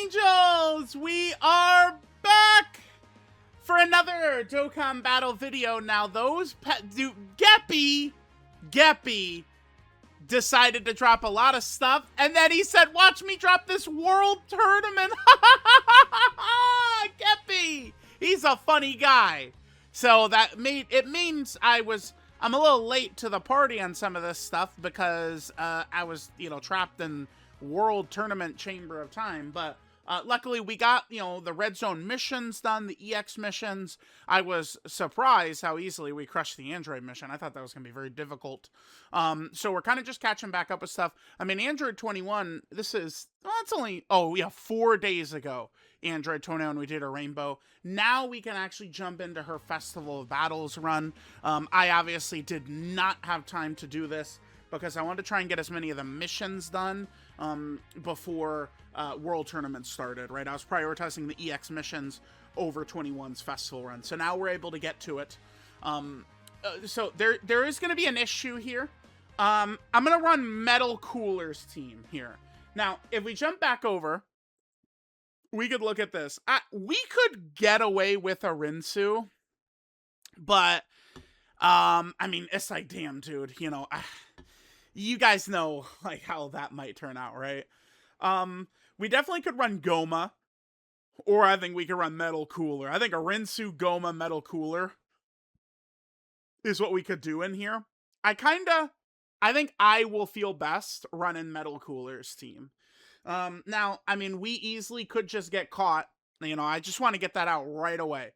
Angels! We are back for another Dokkan battle video. Now, those Geppy decided to drop a lot of stuff, and then he said, watch me drop this world tournament. Geppy! He's a funny guy. So that means I'm a little late to the party on some of this stuff because I was, trapped in World Tournament Chamber of Time. But luckily we got, the Red Zone missions done, the EX missions. I was surprised how easily we crushed the Android mission. I thought that was going to be very difficult. So we're kind of just catching back up with stuff. I mean, Android 21, it's only, 4 days ago. Android 21, we did a rainbow. Now we can actually jump into her Festival of Battles run. I obviously did not have time to do this because I wanted to try and get as many of the missions done before World Tournament started, right? I was prioritizing the EX missions over 21's Festival run. So now we're able to get to it. So there is going to be an issue here. I'm going to run Metal Cooler's team here. Now, if we jump back over, we could look at this. We could get away with a Rinsu, but, I mean, it's like, damn, dude, you guys know, like, how that might turn out, right? We definitely could run Goma, or I think we could run Metal Cooler. I think a Rinsu, Goma, Metal Cooler is what we could do in here. I think I will feel best running Metal Cooler's team. Now, I mean, we easily could just get caught. I just want to get that out right away.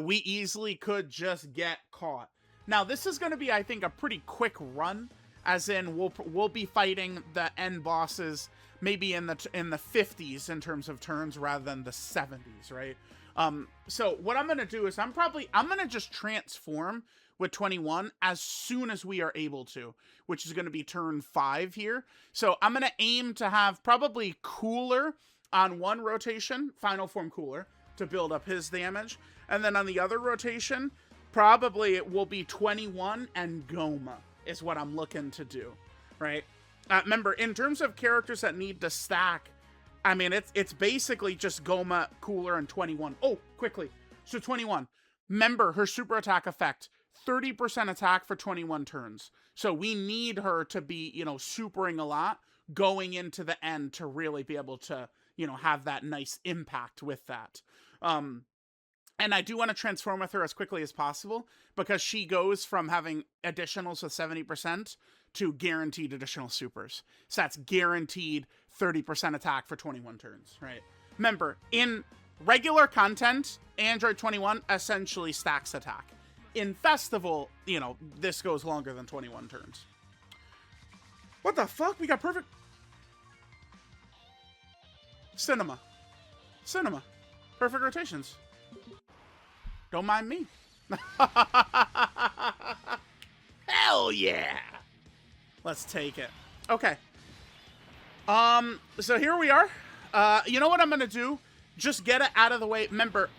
We easily could just get caught. Now, this is going to be, I think, a pretty quick run, as in we'll be fighting the end bosses maybe in the 50s in terms of turns rather than the 70s, right? So what I'm going to do is I'm going to just transform with 21 as soon as we are able to, which is going to be turn 5 here. So I'm going to aim to have probably Cooler on one rotation, Final Form Cooler, to build up his damage. And then on the other rotation, probably it will be 21 and Goma is what I'm looking to do, right? Remember, in terms of characters that need to stack, I mean, it's basically just Goma, Cooler, and 21. Oh, quickly. So 21. Remember, her super attack effect, 30% attack for 21 turns. So we need her to be, supering a lot going into the end to really be able to, have that nice impact with that. And I do want to transform with her as quickly as possible because she goes from having additionals with 70% to guaranteed additional supers. So that's guaranteed 30% attack for 21 turns, right? Remember, in regular content, Android 21 essentially stacks attack. In Festival, this goes longer than 21 turns. What the fuck? We got perfect... Cinema. Perfect rotations. Don't mind me. Hell yeah! Let's take it. Okay. So here we are. You know what I'm gonna do? Just get it out of the way. Remember...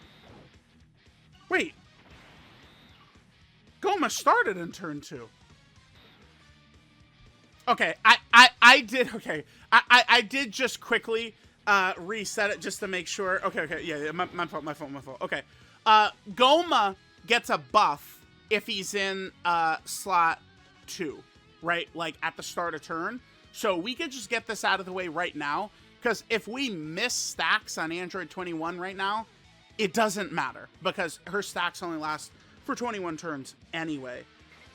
Wait. Goma started in turn 2. Okay, I did just quickly reset it just to make sure. Okay, yeah, my fault. Okay. Goma gets a buff if he's in slot 2, right? Like at the start of turn. So we could just get this out of the way right now, because if we miss stacks on Android 21 right now, it doesn't matter because her stacks only last for 21 turns anyway.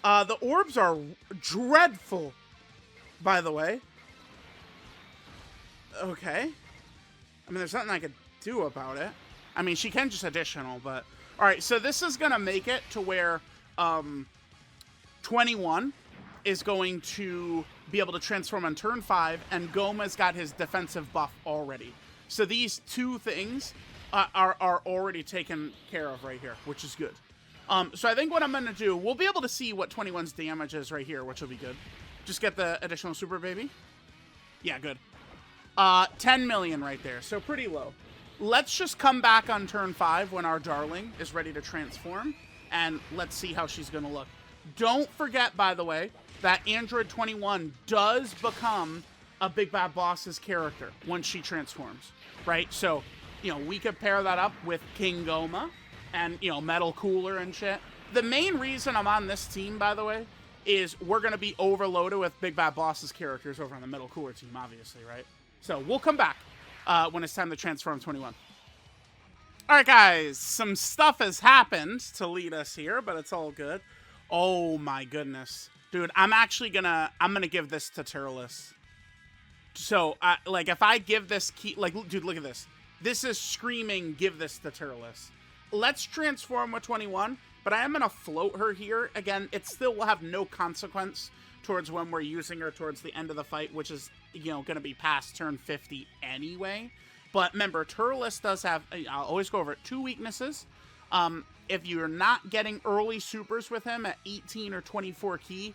The orbs are dreadful, by the way. Okay. I mean, there's nothing I could do about it. I mean, she can just additional, but... Alright, so this is going to make it to where 21 is going to be able to transform on turn 5, and Goma's got his defensive buff already. So these two things are already taken care of right here, which is good. So I think what I'm going to do, we'll be able to see what 21's damage is right here, which will be good. Just get the additional super baby. Yeah, good. 10 million right there, so pretty low. Let's just come back on turn 5 when our darling is ready to transform, and let's see how she's going to look. Don't forget, by the way, that Android 21 does become a Big Bad Boss's character when she transforms, right? So, we could pair that up with King Goma and, Metal Cooler and shit. The main reason I'm on this team, by the way, is we're going to be overloaded with Big Bad Boss's characters over on the Metal Cooler team, obviously, right? So we'll come back when it's time to transform 21. All right, guys, some stuff has happened to lead us here, but it's all good. Oh my goodness. Dude, I'm gonna give this to Turles. So, like, if I give this key, like, dude, look at this. This is screaming, give this to Turles. Let's transform with 21, but I am gonna float her here. Again, it still will have no consequence towards when we're using her towards the end of the fight, which is, gonna be past turn 50 anyway. But remember, Turles does have, I'll always go over it, 2 weaknesses. If you're not getting early supers with him at 18 or 24 key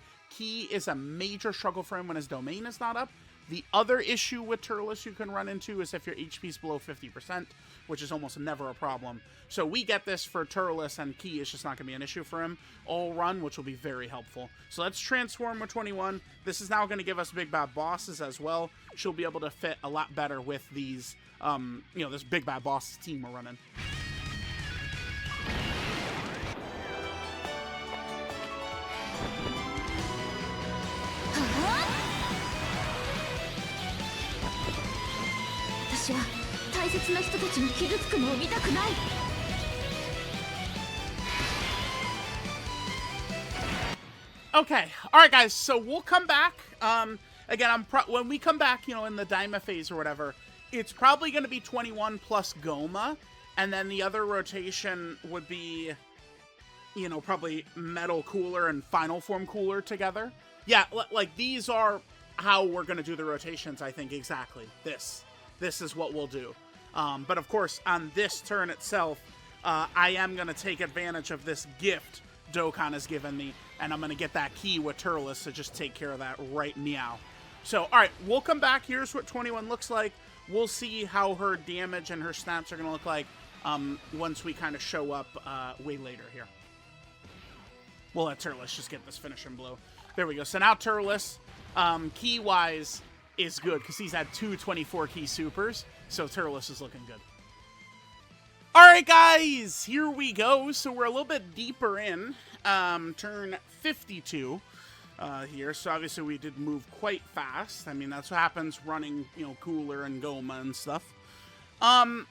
is a major struggle for him when his domain is not up. The other issue with Turles you can run into is if your HP is below 50%, which is almost never a problem. So we get this for Turles, and key is just not going to be an issue for him all run, which will be very helpful. So let's transform with 21. This is now going to give us Big Bad Bosses as well. She'll be able to fit a lot better with these, this Big Bad Bosses team we're running. Okay, all right, guys. So we'll come back. Again, when we come back, in the Daima phase or whatever, it's probably going to be 21 plus Goma, and then the other rotation would be, probably Metal Cooler and Final Form Cooler together. Yeah, like these are how we're going to do the rotations. I think exactly this is what we'll do. But of course, on this turn itself, I am going to take advantage of this gift Dokkan has given me, and I'm going to get that key with Turles to just take care of that right meow. So, all right, we'll come back. Here's what 21 looks like. We'll see how her damage and her stats are going to look like once we kind of show up way later here. We'll let Turles just get this finishing blow. There we go. So now Turles, key-wise, is good because he's had 2 24-key supers. So Turles is looking good. All right, guys, here we go. So we're a little bit deeper in turn 52 here. So obviously we did move quite fast. I mean, that's what happens running, Cooler and Goma and stuff. All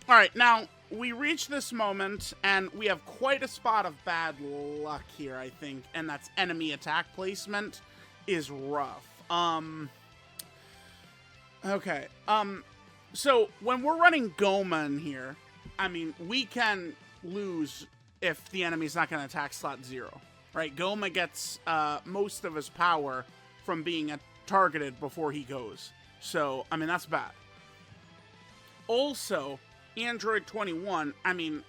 right, now we reach this moment and we have quite a spot of bad luck here, I think. And that's enemy attack placement is rough. Okay. So when we're running Goma in here, I mean, we can lose if the enemy's not going to attack slot 0, right? Goma gets most of his power from being targeted before he goes. So, I mean, that's bad. Also, Android 21, I mean,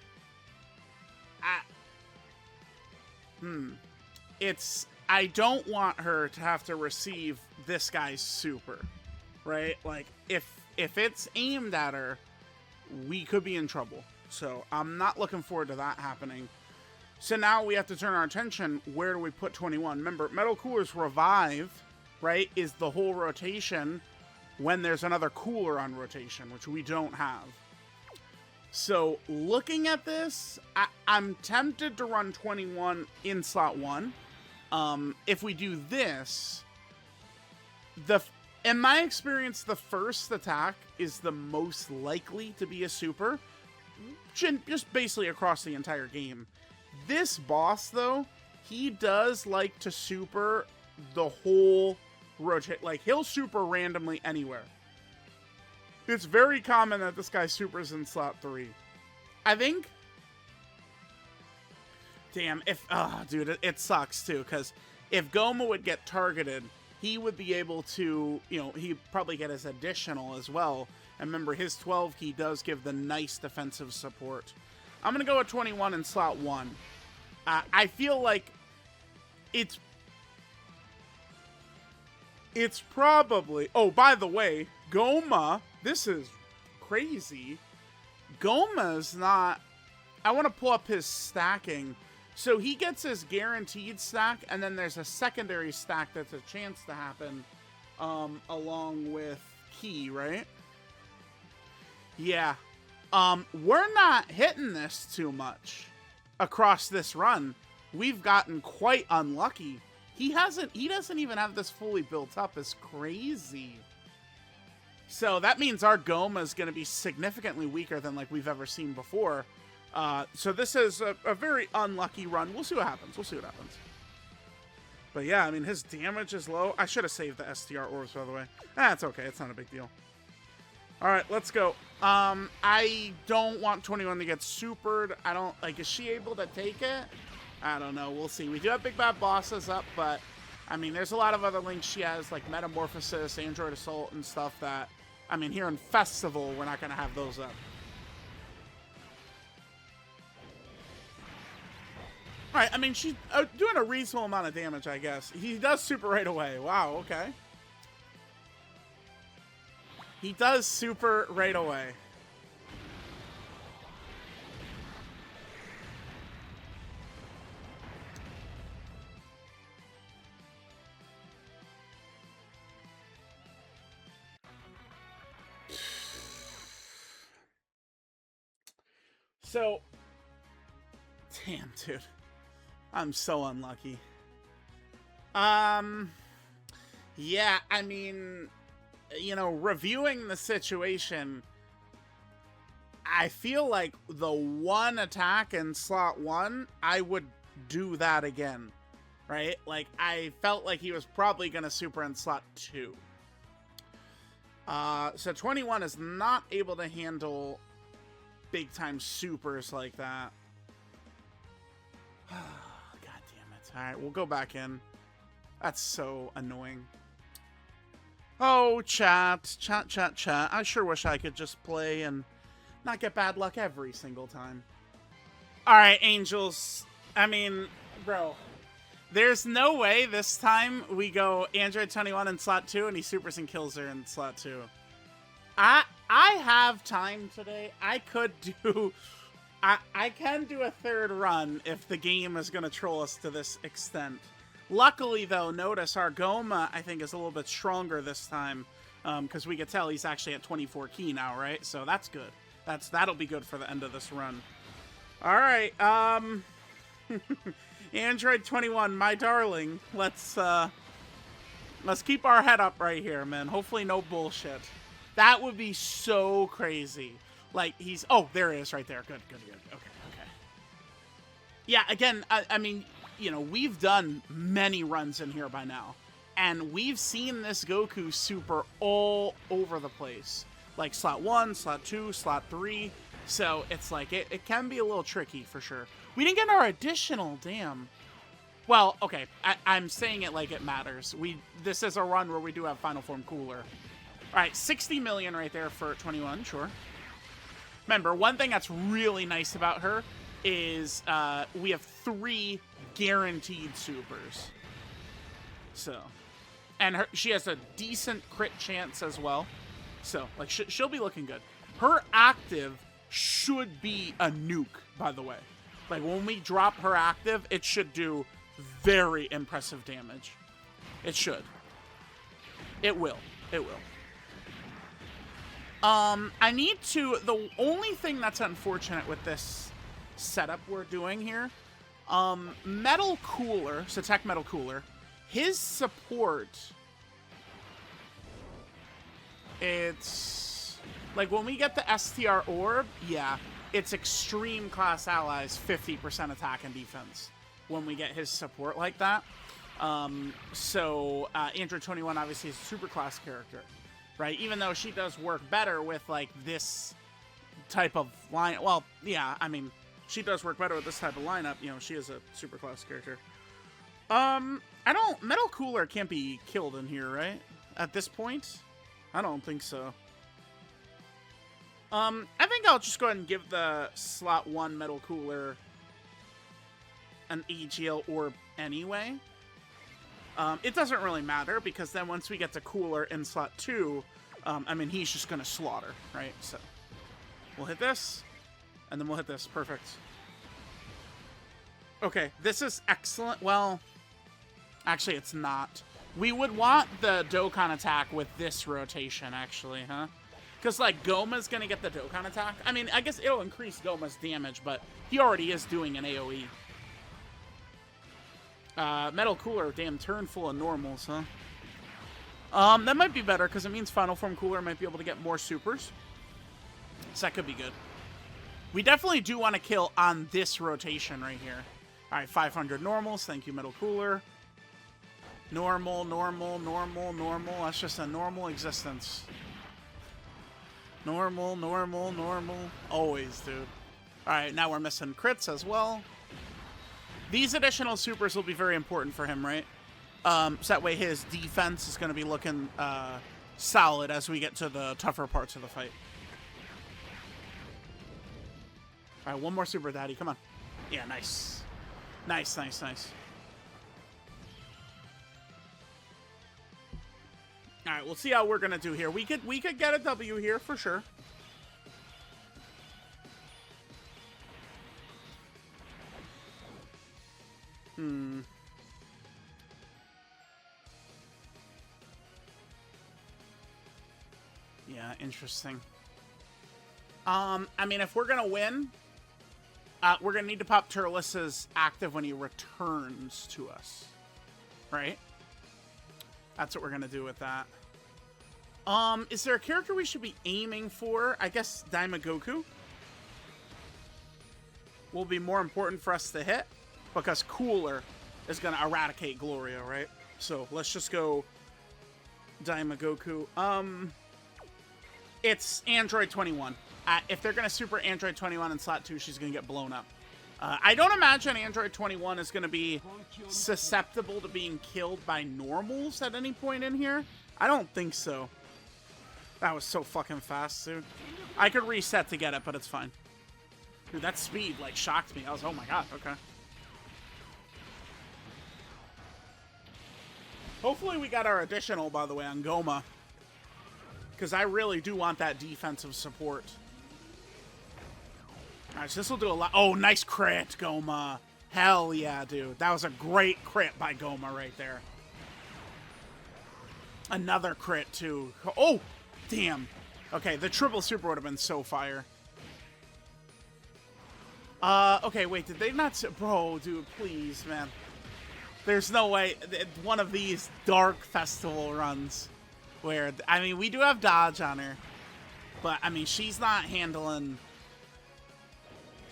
I don't want her to have to receive this guy's super, right? Like, if it's aimed at her, we could be in trouble. So I'm not looking forward to that happening. So now we have to turn our attention. Where do we put 21? Remember, Metal Cooler's revive, right, is the whole rotation when there's another cooler on rotation, which we don't have. So looking at this, I'm tempted to run 21 in slot 1. If we do this, in my experience, the first attack is the most likely to be a super, just basically across the entire game. This boss, though, he does like to super the whole rotate. Like, he'll super randomly anywhere. It's very common that this guy supers in slot 3. I think... Damn, dude, it sucks, too, because if Goma would get targeted, he would be able to, he'd probably get his additional as well. And remember, his 12 key does give the nice defensive support. I'm going to go with 21 in slot 1. I feel like it's probably... Oh, by the way, Goma, this is crazy. Goma's not... I want to pull up his stacking. So he gets his guaranteed stack, and then there's a secondary stack that's a chance to happen. along with Key, right? Yeah. We're not hitting this too much across this run. We've gotten quite unlucky. He doesn't even have this fully built up. It's crazy. So that means our Goma is going to be significantly weaker than like we've ever seen before. So this is a very unlucky run. We'll see what happens. But yeah, I mean, his damage is low. I should have saved the STR orbs, by the way. That's okay. It's not a big deal. All right, let's go. I don't want 21 to get supered. I don't, like, is she able to take it? I don't know. We'll see. We do have Big Bad Bosses up, but, I mean, there's a lot of other links she has, like Metamorphosis, Android Assault, and stuff that, I mean, here in Festival, we're not going to have those up. All right, I mean, she's doing a reasonable amount of damage, I guess. He does super right away. Wow, okay. He does super right away. So, damn, dude. I'm so unlucky. Yeah, I mean, you know, reviewing the situation, I feel like the one attack in slot 1, I would do that again, right? Like, I felt like he was probably going to super in slot 2. So 21 is not able to handle big-time supers like that. God damn it. All right, we'll go back in. That's so annoying. Oh, chat. I sure wish I could just play and not get bad luck every single time. All right, Angels. I mean, bro, there's no way this time we go Android 21 in slot 2 and he supers and kills her in slot 2. I have time today. I could do... I can do a third run if the game is going to troll us to this extent. Luckily, though, notice our Goma, I think, is a little bit stronger this time. Because we can tell he's actually at 24 key now, right? So that's good. That'll be good for the end of this run. All right. Android 21, my darling. Let's keep our head up right here, man. Hopefully no bullshit. That would be so crazy. Like, he's... Oh, there it is right there. Good. Okay. Yeah, again, I mean, you know, we've done many runs in here by now. And we've seen this Goku super all over the place. Like, slot 1, slot 2, slot 3. So, it's like, it can be a little tricky, for sure. We didn't get our additional, damn. Well, okay, I'm saying it like it matters. This is a run where we do have Final Form Cooler. All right, 60 million right there for 21, sure. Remember, one thing that's really nice about her is we have 3 guaranteed supers. So, and she has a decent crit chance as well. So, like, she'll be looking good. Her active should be a nuke, by the way. Like, when we drop her active, it should do very impressive damage. It should. It will. I need to... The only thing that's unfortunate with this setup we're doing here, Metal Cooler, so Tech Metal Cooler, his support, it's... Like, when we get the STR Orb, yeah, it's Extreme Class Allies, 50% attack and defense when we get his support like that. Android 21 obviously is a super class character. Right, even though she does work better with, like, this type of line. Well, yeah, I mean, she does work better with this type of lineup. You know, she is a super class character. Metal Cooler can't be killed in here, right? At this point? I don't think so. I think I'll just go ahead and give the slot 1 Metal Cooler an AGL orb anyway. It doesn't really matter, because then once we get to Cooler in slot 2, I mean, he's just going to slaughter, right? So, we'll hit this, and then we'll hit this. Perfect. Okay, this is excellent. Well, actually, it's not. We would want the Dokkan attack with this rotation, actually, huh? Because, like, Goma's going to get the Dokkan attack. I mean, I guess it'll increase Goma's damage, but he already is doing an AoE. Metal Cooler, damn, turn full of normals, huh? That might be better, because it means Final Form Cooler might be able to get more supers. So that could be good. We definitely do want to kill on this rotation right here. Alright, 500 normals. Thank you, Metal Cooler. Normal, normal, normal, normal. That's just a normal existence. Normal, normal, normal. Always, dude. Alright, now we're missing crits as well. These additional supers will be very important for him, right? So that way his defense is going to be looking solid as we get to the tougher parts of the fight. All right, one more super, Daddy. Come on. Yeah, nice. Nice, nice, nice. All right, we'll see how we're going to do here. We could get a W here for sure. Yeah, interesting. I mean, if we're going to win, we're going to need to pop Turles' active when he returns to us. Right? That's what we're going to do with that. Is there a character we should be aiming for? I guess Daimagoku will be more important for us to hit because Cooler is going to eradicate Gloria, right? So let's just go Daimagoku. It's Android 21. If they're going to super Android 21 in slot 2, she's going to get blown up. I don't imagine Android 21 is going to be susceptible to being killed by normals at any point in here. I don't think so. That was so fucking fast, dude. I could reset to get it, but it's fine. Dude, that speed, like, shocked me. I was, oh my god, okay. Hopefully we got our additional, by the way, on Goma. Because I really do want that defensive support. Alright, so this will do a lot. Oh, nice crit, Goma. Hell yeah, dude. That was a great crit by Goma right there. Another crit, too. Oh, damn. Okay, the triple super would have been so fire. Okay, wait, did they not... Bro, dude, please, man. There's no way. One of these dark festival runs where... I mean, we do have dodge on her. But, I mean, she's not handling...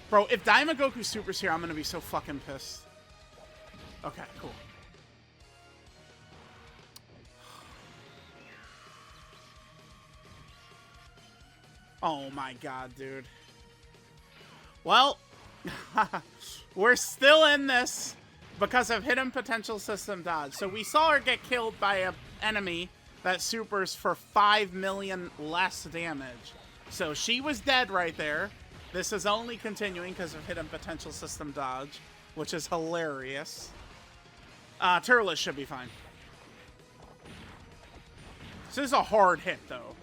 Bro, if Daimagoku Super's here, I'm going to be so fucking pissed. Okay, cool. Oh my god, dude. Well, we're still in this because of hidden potential system dodge. So we saw her get killed by an enemy that supers for 5 million less damage. So she was dead right there. This is only continuing because of hidden potential system dodge, which is hilarious. Turles should be fine. This is a hard hit, though.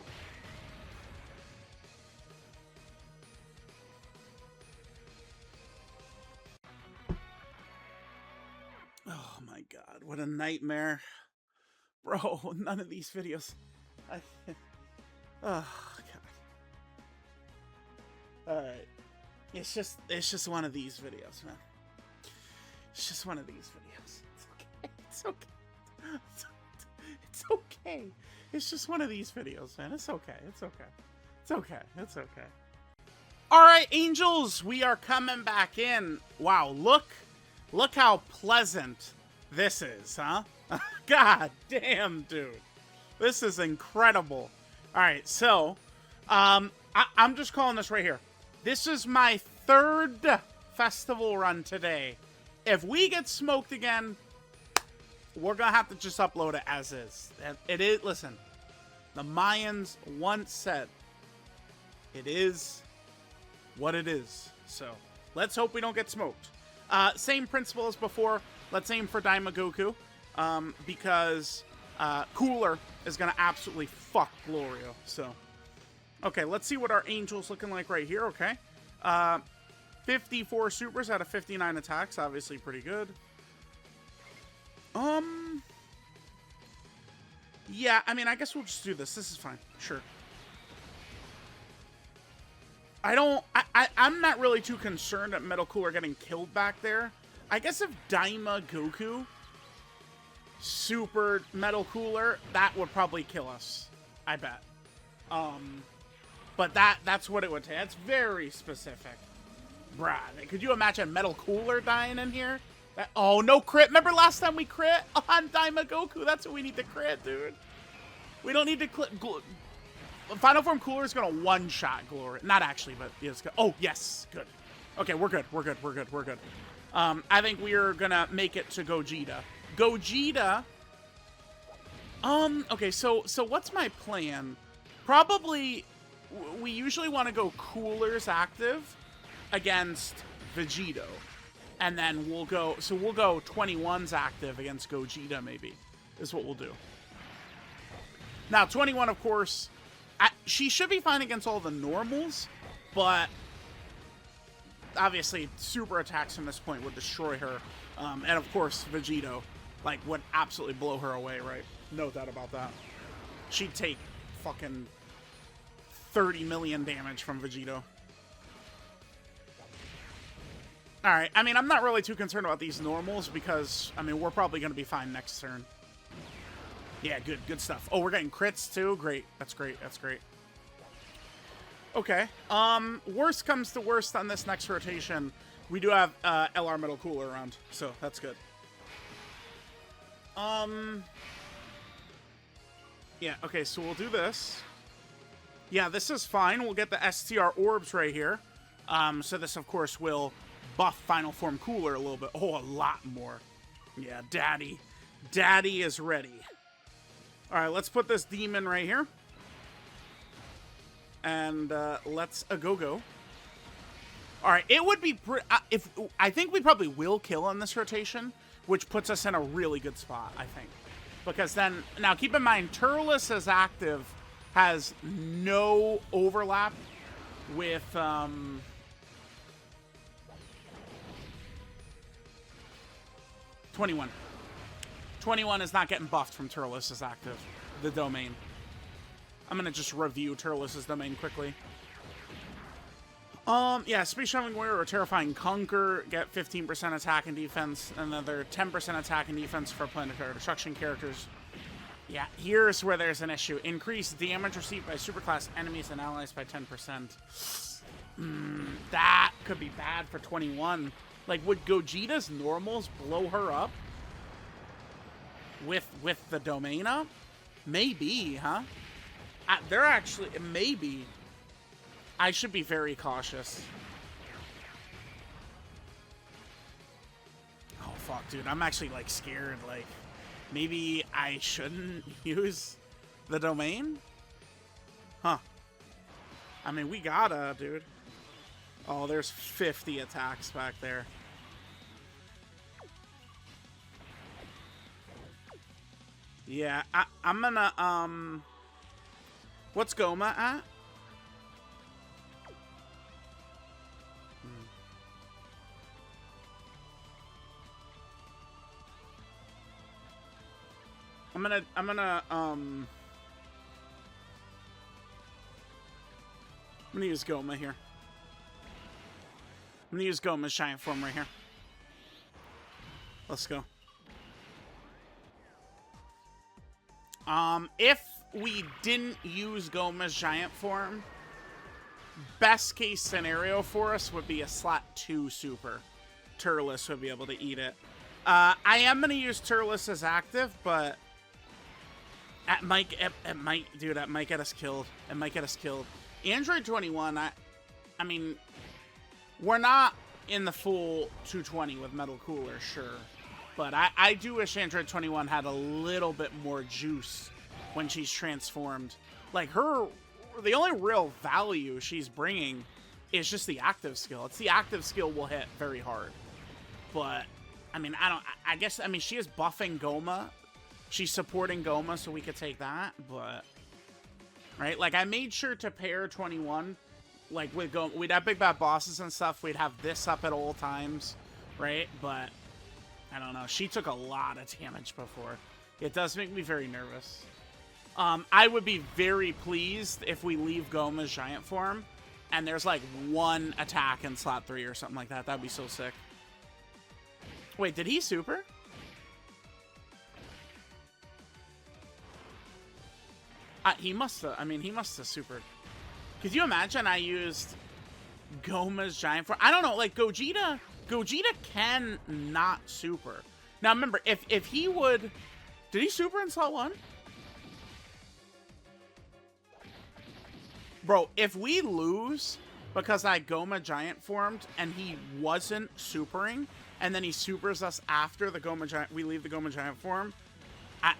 Oh my god, what a nightmare. Bro, none of these videos. Oh god. Alright. It's just one of these videos, man. It's just one of these videos. It's okay. It's okay. It's okay. It's just one of these videos, man. It's okay. It's okay. It's okay. It's okay. Alright, Angels, we are coming back in. Wow, look how pleasant this is, huh? God damn, dude. This is incredible. Alright, so, I'm just calling this right here. This is my 3rd festival run today. If we get smoked again, we're gonna have to just upload it as is. It is, listen, the Mayans once said, it is what it is. So, let's hope we don't get smoked. Same principle as before. Let's aim for Daimagoku, because Cooler is going to absolutely fuck Gloria. So, okay, let's see what our Angel's looking like right here, okay? 54 supers out of 59 attacks, obviously pretty good. Yeah, I mean, I guess we'll just do this. This is fine. Sure. I'm not really too concerned at Metal Cooler getting killed back there. I guess if Daima Goku Super Metal Cooler, that would probably kill us. I bet. But that's what it would take. That's very specific. Bruh, could you imagine Metal Cooler dying in here? Oh, no crit. Remember last time we crit on Daima Goku? That's what we need to crit, dude. We don't need to Final Form Cooler is going to one-shot Glory. Not actually, but it's good. Oh, yes. Good. Okay, we're good. We're good. We're good. We're good. I think we are going to make it to Gogeta. Gogeta. Okay, so what's my plan? Probably, we usually want to go Coolers active against Vegito. And then we'll go 21's active against Gogeta, maybe, is what we'll do. Now, 21, of course, she should be fine against all the normals, but obviously super attacks from this point would destroy her. And of course, Vegito, like, would absolutely blow her away, right? No doubt about that. She'd take fucking 30 million damage from Vegito. Alright, I mean, I'm not really too concerned about these normals because, I mean, we're probably going to be fine next turn. Yeah, good stuff. Oh, we're getting crits too? Great. That's great. That's great. Okay. Worst comes to worst on this next rotation. We do have LR Metal Cooler around, so that's good. Yeah, okay, so we'll do this. Yeah, this is fine. We'll get the STR orbs right here. So this, of course, will buff Final Form Cooler a little bit. Oh, a lot more. Yeah, Daddy. Daddy is ready. All right, let's put this demon right here. And let's go. All right, it would be... I think we probably will kill on this rotation, which puts us in a really good spot, I think. Because then... Now, keep in mind, Turles as active has no overlap with... 21. 21 is not getting buffed from Turles as active, the domain. I'm going to just review Turles' domain quickly. Yeah, Space Traveling Warrior or Terrifying Conquer get 15% attack and defense, and another 10% attack and defense for Planetary Destruction characters. Yeah, here's where there's an issue. Increase damage received by superclass enemies and allies by 10%. That could be bad for 21. Like, would Gogeta's normals blow her up? With the domain up? Maybe, huh? They're actually... Maybe. I should be very cautious. Oh, fuck, dude. I'm actually, like, scared. Like, maybe I shouldn't use the domain? Huh. I mean, we gotta, dude. Oh, there's 50 attacks back there. Yeah, I'm gonna, what's Goma at? I'm gonna use Goma here. I'm gonna use Goma's giant form right here. Let's go. If we didn't use Goma's giant form, best case scenario for us would be a slot 2 super. Turles would be able to eat it. I am gonna use Turles as active, but it might get us killed. It might get us killed. Android 21, I mean, we're not in the full 220 with Metal Cooler, sure. But I do wish Android 21 had a little bit more juice when she's transformed. Like, the only real value she's bringing is just the active skill. It's the active skill will hit very hard. But, I mean, I guess, she is buffing Goma. She's supporting Goma, so we could take that, but... Right? Like, I made sure to pair 21, like, with Goma. We'd have big bad bosses and stuff. We'd have this up at all times, right? But... I don't know. She took a lot of damage before. It does make me very nervous. I would be very pleased if we leave Goma's giant form and there's like one attack in slot 3 or something like that. That'd be so sick. Wait, did he super? He must have, I mean, he must have supered. Could you imagine I used Goma's giant form? I don't know, like Gogeta can not super. Now remember, if he would, did he super in slot 1? Bro, if we lose because I Goma giant formed and he wasn't supering, and then he supers us after the Goma giant, we leave the Goma giant form,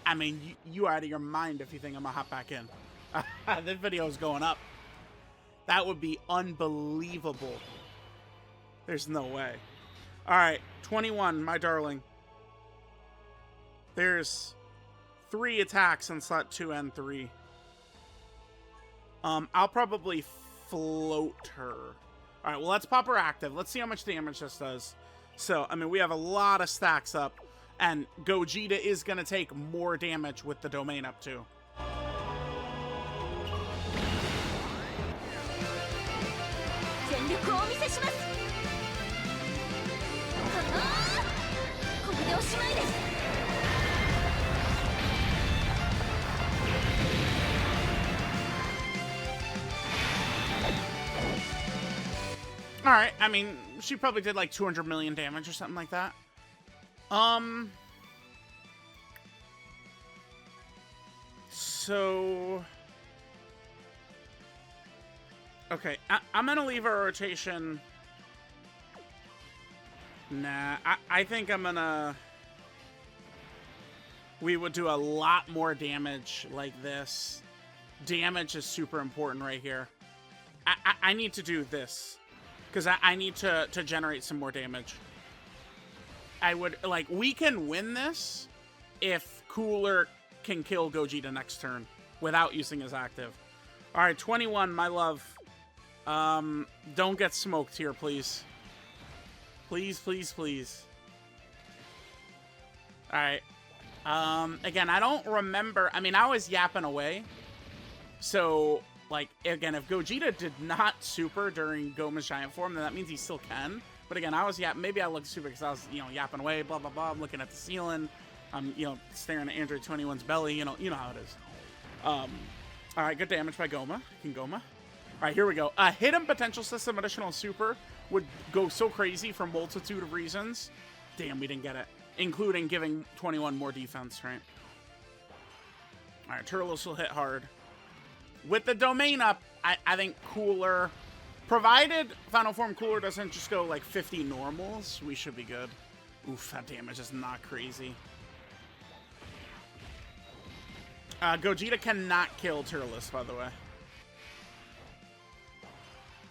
I mean, you out of your mind if you think I'm gonna hop back in. This video is going up. That would be unbelievable. There's no way. All right, 21, my darling. There's 3 attacks in slot 2 and 3. I'll probably float her. All right, well, let's pop her active. Let's see how much damage this does. So, I mean, we have a lot of stacks up, and Gogeta is going to take more damage with the domain up, too. Alright, I mean, she probably did like 200 million damage or something like that. So... Okay, I'm gonna leave our rotation. Nah, I think I'm gonna... We would do a lot more damage like this. Damage is super important right here. I need to do this. Because I need to generate some more damage. I would, like, we can win this if Cooler can kill Gogeta next turn without using his active. Alright, 21, my love. Don't get smoked here, please. Please, please, please. Alright. Again, I don't remember. I mean, I was yapping away. So... Like, again, if Gogeta did not super during Goma's giant form, then that means he still can. But again, I was maybe I looked super because I was, yapping away, blah, blah, blah. I'm looking at the ceiling. I'm, staring at Android 21's belly. You know how it is. All right, good damage by Goma. King Goma. All right, here we go. Hidden potential system additional super would go so crazy for a multitude of reasons. Damn, we didn't get it. Including giving 21 more defense, right? All right, Turles will hit hard. With the domain up, I think Cooler, provided Final Form Cooler doesn't just go like 50 normals, we should be good. Oof, that damage is not crazy. Gogeta cannot kill Turles, by the way.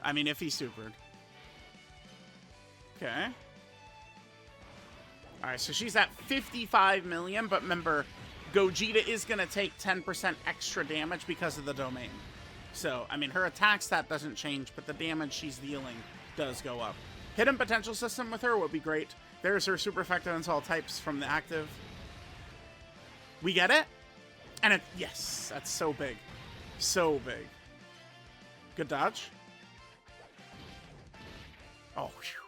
I mean, if he supered. Okay. Alright, so she's at 55 million, but remember... Gogeta is going to take 10% extra damage because of the domain. So, I mean, her attack stat doesn't change, but the damage she's dealing does go up. Hidden potential system with her would be great. There's her super effective into all types from the active. We get it? And it, yes, that's so big. So big. Good dodge. Oh, whew.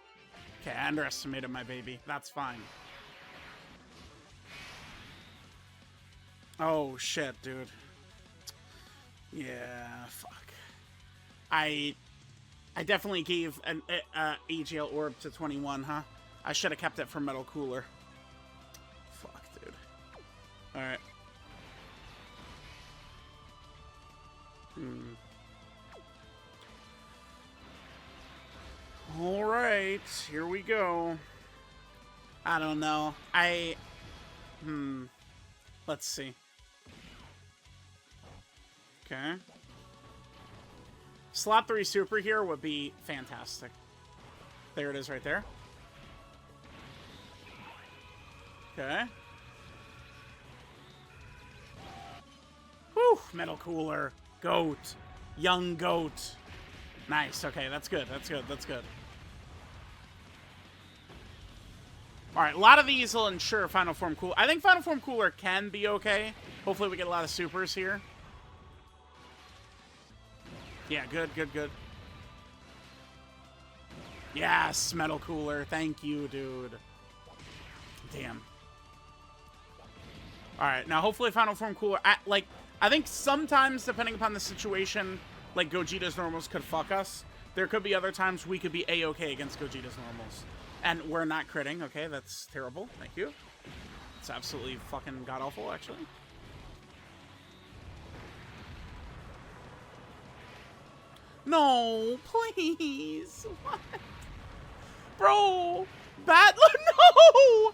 Okay, I underestimated my baby. That's fine. Oh, shit, dude. Yeah, fuck. I definitely gave an AGL orb to 21, huh? I should have kept it for Metal Cooler. Fuck, dude. Alright. Alright, here we go. I don't know. Let's see. Okay. Slot 3 super here would be fantastic. There it is right there. Okay. Whew, Metal Cooler. Goat. Young goat. Nice. Okay, that's good. That's good. That's good. Alright, a lot of these will ensure Final Form Cooler. I think Final Form Cooler can be okay. Hopefully we get a lot of supers here. Yeah, good, good, good. Yes, Metal Cooler. Thank you, dude. Damn. Alright, now hopefully Final Form Cooler... I think sometimes, depending upon the situation, like, Gogeta's normals could fuck us. There could be other times we could be A-okay against Gogeta's normals. And we're not critting. Okay, that's terrible. Thank you. It's absolutely fucking god-awful, actually. No, please. What? Bro, bad luck. No!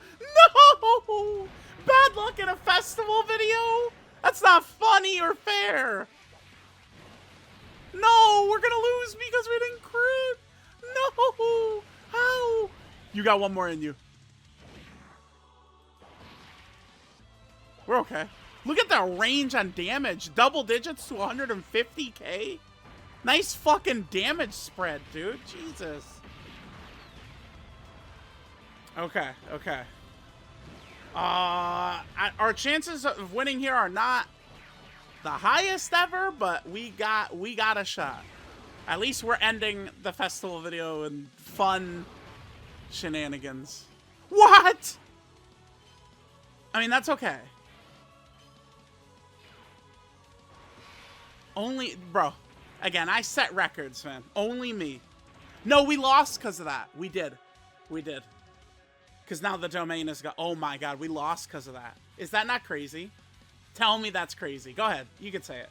No! Bad luck in a festival video? That's not funny or fair. No, we're gonna lose because we didn't crit. No! How? You got one more in you. We're okay. Look at the range on damage. Double digits to 150k. Nice fucking damage spread, dude. Jesus. Okay, okay. Our chances of winning here are not the highest ever, but we got a shot. At least we're ending the festival video in fun shenanigans. What? I mean, that's okay. Only, bro. Again, I set records, man. Only me. No, we lost because of that. We did. We did. Because now the domain is gone. Oh my god, we lost because of that. Is that not crazy? Tell me that's crazy. Go ahead. You could say it.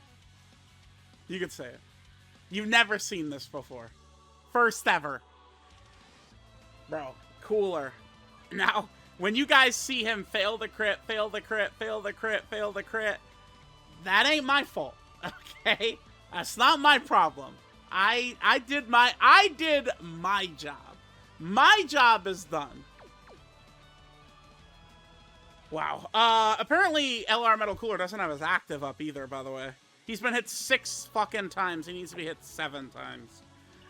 You could say it. You've never seen this before. First ever. Bro, Cooler. Now, when you guys see him fail the crit, fail the crit, fail the crit, fail the crit, that ain't my fault. Okay? That's not my problem. I did my job. My job is done. Wow. Apparently LR Metal Cooler doesn't have his active up either, by the way. He's been hit 6 fucking times. He needs to be hit 7 times.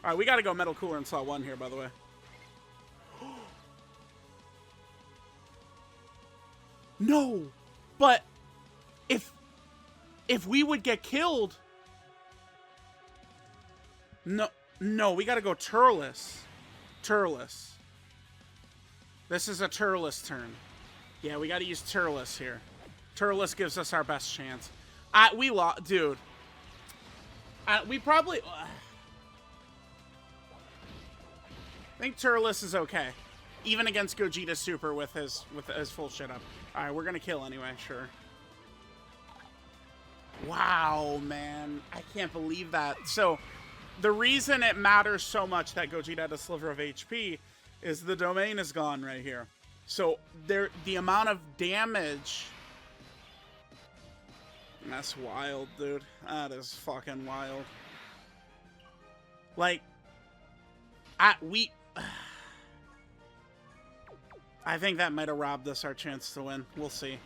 Alright, we gotta go Metal Cooler in slot 1 here, by the way. No! But if we would get killed... No, we gotta go Turles. Turles. This is a Turles turn. Yeah, we gotta use Turles here. Turles gives us our best chance. We lost, dude. We probably... I think Turles is okay. Even against Gogeta Super with his full shit up. Alright, we're gonna kill anyway, sure. Wow, man. I can't believe that. So... the reason it matters so much that Gogeta had a sliver of HP is the domain is gone right here. So the amount of damage... that's wild, dude. That is fucking wild. Like, I think that might have robbed us our chance to win. We'll see.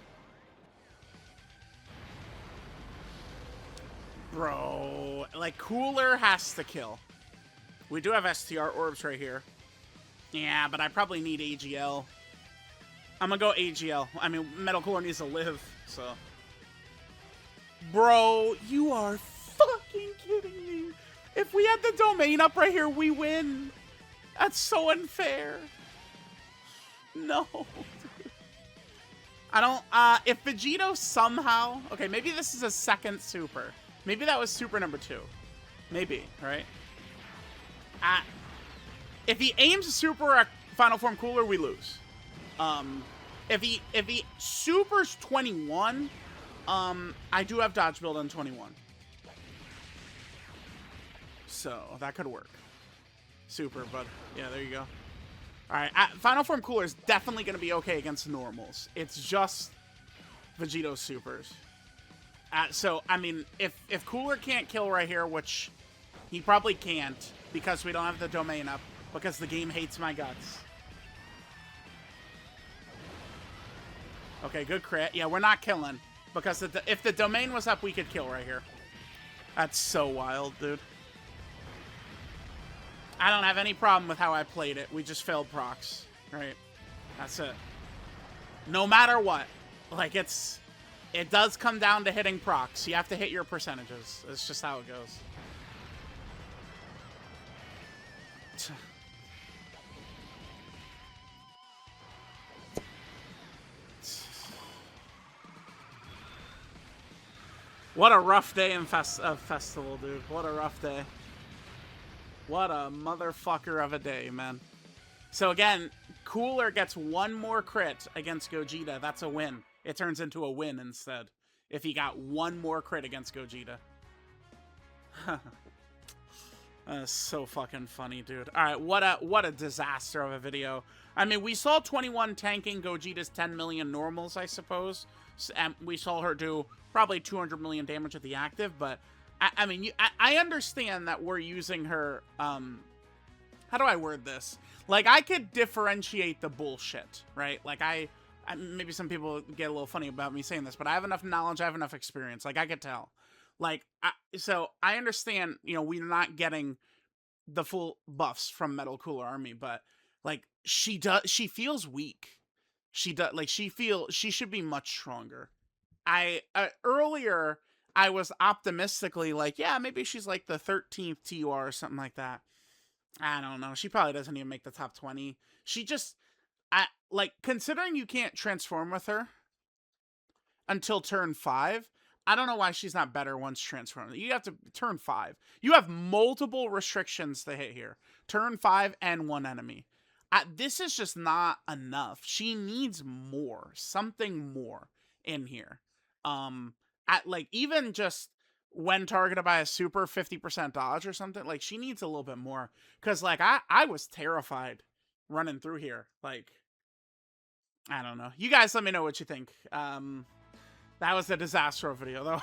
Bro, like, Cooler has to kill. We do have STR orbs right here. Yeah, but I probably need AGL. I'm gonna go AGL. I mean, Metal Cooler needs to live, so. Bro, you are fucking kidding me. If we had the domain up right here, we win. That's so unfair. No. I don't, if Vegito somehow, okay, maybe this is a second super. Maybe that was super number 2. Maybe, right? If he aims a super at Final Form Cooler, we lose. If he supers 21, I do have dodge build on 21. So, that could work. Super, but yeah, there you go. Alright, Final Form Cooler is definitely going to be okay against normals. It's just Vegito supers. So, I mean, if Cooler can't kill right here, which he probably can't because we don't have the domain up, because the game hates my guts. Okay, good crit. Yeah, we're not killing, because if the domain was up, we could kill right here. That's so wild, dude. I don't have any problem with how I played it. We just failed procs, right? That's it. No matter what. Like, it's It does come down to hitting procs. You have to hit your percentages. It's just how it goes. What a rough day in festival, dude. What a rough day. What a motherfucker of a day, man. So again, Cooler gets one more crit against Gogeta. That's a win. It turns into a win instead. If he got one more crit against Gogeta. That's so fucking funny, dude. Alright, what a disaster of a video. I mean, we saw 21 tanking Gogeta's 10 million normals, I suppose. And we saw her do probably 200 million damage at the active, but I mean, I understand that we're using her, how do I word this? Like, I could differentiate the bullshit, right? Like, maybe some people get a little funny about me saying this, but I have enough knowledge, I have enough experience. Like, I could tell. Like, so I understand, you know, we're not getting the full buffs from Metal Cooler Army, but, like, she feels weak. She should be much stronger. Earlier, I was optimistically like, yeah, maybe she's like the 13th TUR or something like that. I don't know. She probably doesn't even make the top 20. She just, like, considering you can't transform with her until turn 5, I don't know why she's not better once transformed. You have to, turn 5. You have multiple restrictions to hit here. Turn 5 and one enemy. This is just not enough. She needs more. Something more in here. Like, even just when targeted by a super 50% dodge or something, like, she needs a little bit more. Because, like, I was terrified running through here. Like, I don't know. You guys let me know what you think. That was a disaster video, though.